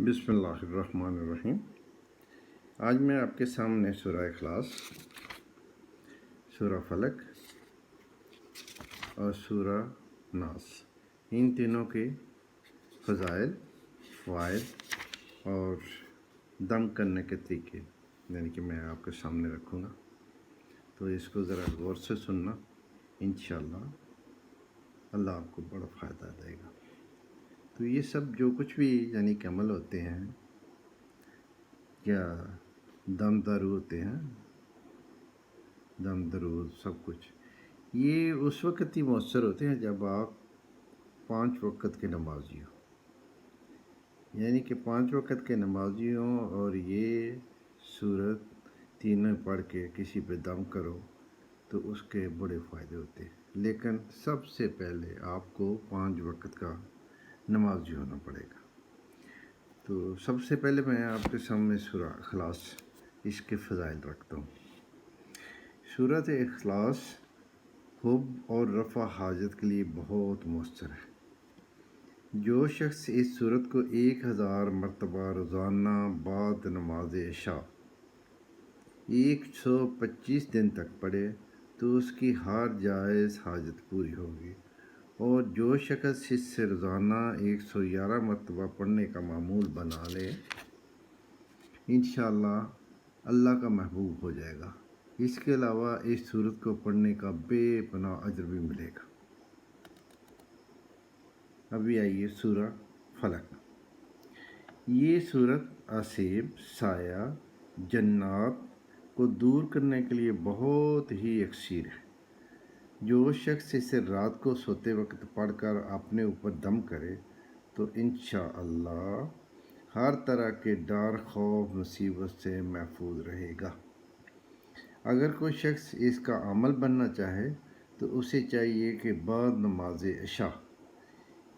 بسم اللہ الرحمن الرحیم۔ آج میں آپ کے سامنے سورہ اخلاص، سورہ فلق اور سورہ ناس، ان تینوں کے فضائل، فوائد اور دم کرنے کے طریقے یعنی کہ میں آپ کے سامنے رکھوں گا، تو اس کو ذرا غور سے سننا، انشاءاللہ اللہ آپ کو بڑا فائدہ دے گا۔ تو یہ سب جو کچھ بھی یعنی کہ عمل ہوتے ہیں یا دم درو ہوتے ہیں، دم درود سب کچھ یہ اس وقت ہی مؤثر ہوتے ہیں جب آپ 5 وقت کے نمازی ہوں، یعنی کہ 5 وقت کے نمازی ہوں اور یہ صورت تینوں پڑھ کے کسی پہ دم کرو تو اس کے بڑے فائدے ہوتے ہیں۔ لیکن سب سے پہلے آپ کو 5 وقت کا نمازی ہونا پڑے گا۔ تو سب سے پہلے میں آپ کے سامنے سورہ اخلاص، اس کے فضائل رکھتا ہوں۔ سورۃ اخلاص حب اور رفع حاجت کے لیے بہت مؤثر ہے۔ جو شخص اس سورت کو 1000 مرتبہ روزانہ بعد نماز عشاء 125 دن تک پڑھے تو اس کی ہر جائز حاجت پوری ہوگی، اور جو شخص اس سے روزانہ 111 مرتبہ پڑھنے کا معمول بنا لے انشاءاللہ اللہ کا محبوب ہو جائے گا۔ اس کے علاوہ اس سورت کو پڑھنے کا بے پناہ اجر بھی ملے گا۔ ابھی آئیے سورہ فلق۔ یہ سورت آصف، سایہ، جنات کو دور کرنے کے لیے بہت ہی یکسیر ہے۔ جو شخص اسے رات کو سوتے وقت پڑھ کر اپنے اوپر دم کرے تو انشاءاللہ ہر طرح کے ڈر، خوف، مصیبت سے محفوظ رہے گا۔ اگر کوئی شخص اس کا عمل بننا چاہے تو اسے چاہیے کہ بعد نماز عشاء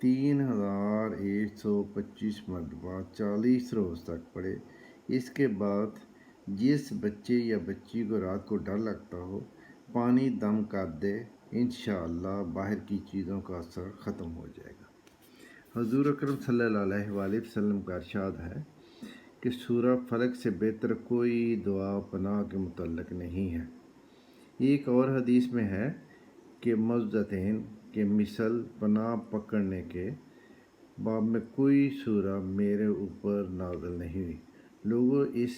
3125 مرتبہ 40 روز تک پڑھے۔ اس کے بعد جس بچے یا بچی کو رات کو ڈر لگتا ہو پانی دم کر دے، انشاءاللہ باہر کی چیزوں کا اثر ختم ہو جائے گا۔ حضور اکرم صلی اللہ علیہ وآلہ وسلم کا ارشاد ہے کہ سورہ فلق سے بہتر کوئی دعا پناہ کے متعلق نہیں ہے۔ ایک اور حدیث میں ہے کہ معوذتین کے مثل پناہ پکڑنے کے باب میں کوئی سورہ میرے اوپر نازل نہیں ہوئی۔ لوگوں اس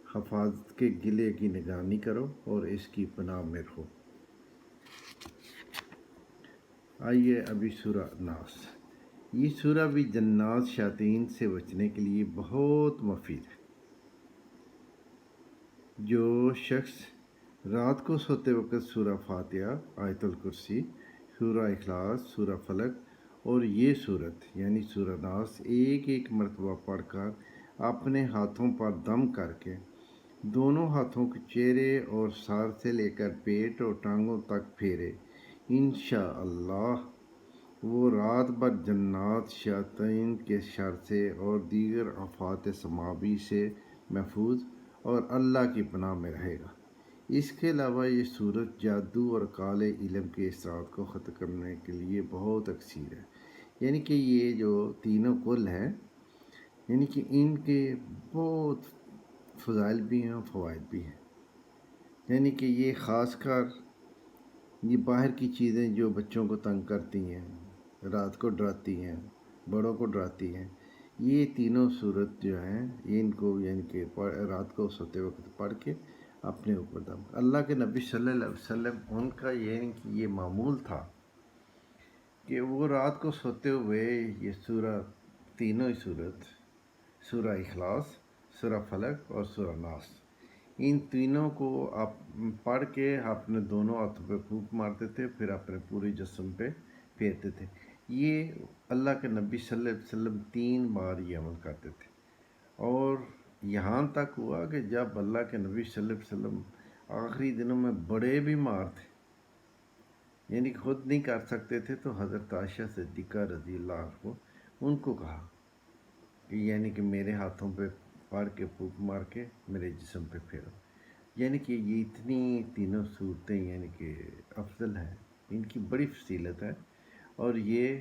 حفاظت کے گلے کی نگرانی کرو اور اس کی پناہ میں رہو۔ آئیے ابھی سورہ ناس۔ یہ سورہ بھی جنات شیاطین سے بچنے کے لیے بہت مفید ہے۔ جو شخص رات کو سوتے وقت سورہ فاتحہ، آیت الکرسی، سورہ اخلاص، سورہ فلق اور یہ سورت یعنی سورہ ناس ایک مرتبہ پڑھ کر اپنے ہاتھوں پر دم کر کے دونوں ہاتھوں کے چہرے اور سر سے لے کر پیٹ اور ٹانگوں تک پھیرے، انشاءاللہ وہ رات بھر جنات شیاطین کے شر سے اور دیگر آفات سماوی سے محفوظ اور اللہ کی پناہ میں رہے گا۔ اس کے علاوہ یہ سورت جادو اور کالے علم کے اثرات کو ختم کرنے کے لیے بہت یکسیر ہے۔ یعنی کہ یہ جو تینوں کل ہیں یعنی کہ ان کے بہت فضائل بھی ہیں اور فوائد بھی ہیں۔ یعنی کہ یہ خاص کر یہ باہر کی چیزیں جو بچوں کو تنگ کرتی ہیں، رات کو ڈراتی ہیں، بڑوں کو ڈراتی ہیں، یہ تینوں صورت جو ہیں ان کو یعنی کہ رات کو سوتے وقت پڑھ کے اپنے اوپر دم۔ اللہ کے نبی صلی اللہ علیہ وسلم ان کا یہ معمول تھا کہ وہ رات کو سوتے ہوئے یہ سورہ تینوں ہی صورت، سورہ اخلاص، سورہ فلق اور سورہ ناس، ان تینوں کو آپ پڑھ کے اپنے دونوں ہاتھوں پہ پھونک مارتے تھے، پھر اپنے پورے جسم پہ پھیرتے تھے۔ یہ اللہ کے نبی صلی اللہ علیہ وسلم 3 بار یہ عمل کرتے تھے، اور یہاں تک ہوا کہ جب اللہ کے نبی صلی اللہ علیہ وسلم آخری دنوں میں بڑے بیمار تھے یعنی خود نہیں کر سکتے تھے تو حضرت عائشہ صدیقہ رضی اللہ عنہ ان کو کہا کہ یعنی کہ میرے ہاتھوں پہ پڑھ کے پھونک مار کے میرے جسم پہ پھیرو۔ یعنی کہ یہ اتنی تینوں صورتیں یعنی کہ افضل ہیں، ان کی بڑی فضیلت ہے، اور یہ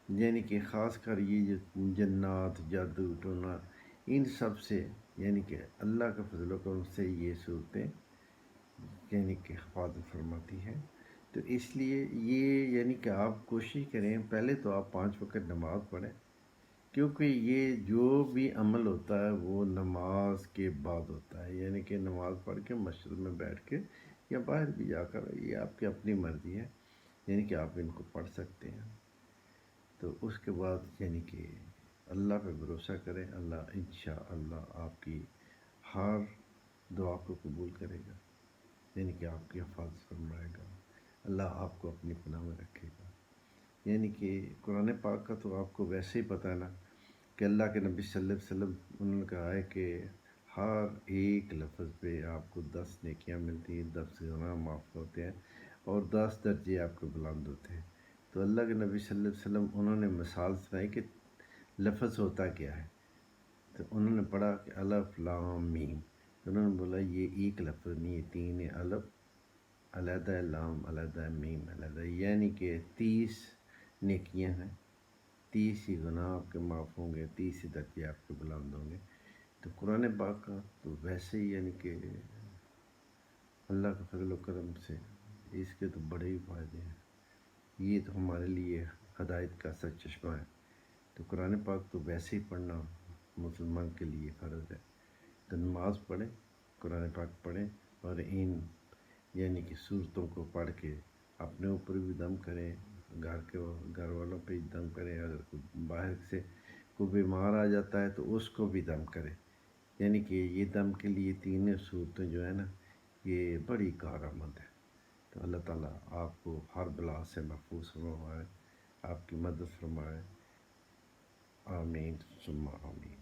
یعنی کہ خاص کر یہ جو جنات، جادو ٹونا، ان سب سے یعنی کہ اللہ کا فضل و کرم سے یہ صورتیں یعنی کہ حفاظت فرماتی ہیں۔ تو اس لیے یہ یعنی کہ آپ کوشش کریں، پہلے تو آپ 5 وقت نماز پڑھیں، کیونکہ یہ جو بھی عمل ہوتا ہے وہ نماز کے بعد ہوتا ہے، یعنی کہ نماز پڑھ کے مسجد میں بیٹھ کے یا باہر بھی جا کر، یہ آپ کی اپنی مرضی ہے، یعنی کہ آپ ان کو پڑھ سکتے ہیں۔ تو اس کے بعد یعنی کہ اللہ پہ بھروسہ کریں، اللہ انشاءاللہ آپ کی ہر دعا کو قبول کرے گا، یعنی کہ آپ کی حفاظت فرمائے گا، اللہ آپ کو اپنی پناہ میں رکھے گا۔ یعنی کہ قرآن پاک کا تو آپ کو ویسے ہی پتہ ہے نا کہ اللہ کے نبی صلی اللہ علیہ وسلم انہوں نے کہا ہے کہ ہر ایک لفظ پہ آپ کو 10 نیکیاں ملتی ہیں، 10 گناہ معاف ہوتے ہیں اور 10 درجے آپ کے بلند ہوتے ہیں۔ تو اللہ کے نبی صلی اللہ علیہ وسلم انہوں نے مثال سنائی کہ لفظ ہوتا کیا ہے۔ تو انہوں نے پڑھا کہ الف لام میم، تو انہوں نے بولا یہ ایک لفظ نہیں، یہ 3 ہے، الف علیحدہ، لام علیحدہ، میم علیحدہ، یعنی کہ 30 نیکیاں ہیں، 30 ہی گناہ آپ کے معاف ہوں گے، 30 ہی درجے آپ کے بلند ہوں گے۔ تو قرآن پاک کا تو ویسے ہی یعنی کہ اللہ کے فضل و کرم سے اس کے تو بڑے ہی فائدے ہیں، یہ تو ہمارے لیے ہدایت کا سرچشمہ ہے۔ تو قرآن پاک تو ویسے ہی پڑھنا مسلمان کے لیے فرض ہے۔ تو نماز پڑھیں، قرآن پاک پڑھیں، اور ان یعنی کہ صورتوں کو پڑھ کے اپنے اوپر بھی دم کریں، گھر والوں پہ بھی دم کریں، اگر باہر سے کوئی بیمار آ جاتا ہے تو اس کو بھی دم کریں۔ یعنی کہ یہ دم کے لیے 3 صورتیں جو ہے نا یہ بڑی کارآمد ہے۔ تو اللہ تعالیٰ آپ کو ہر بلا سے محفوظ فرمائے، آپ کی مدد فرمائے، آمین ثم آمین۔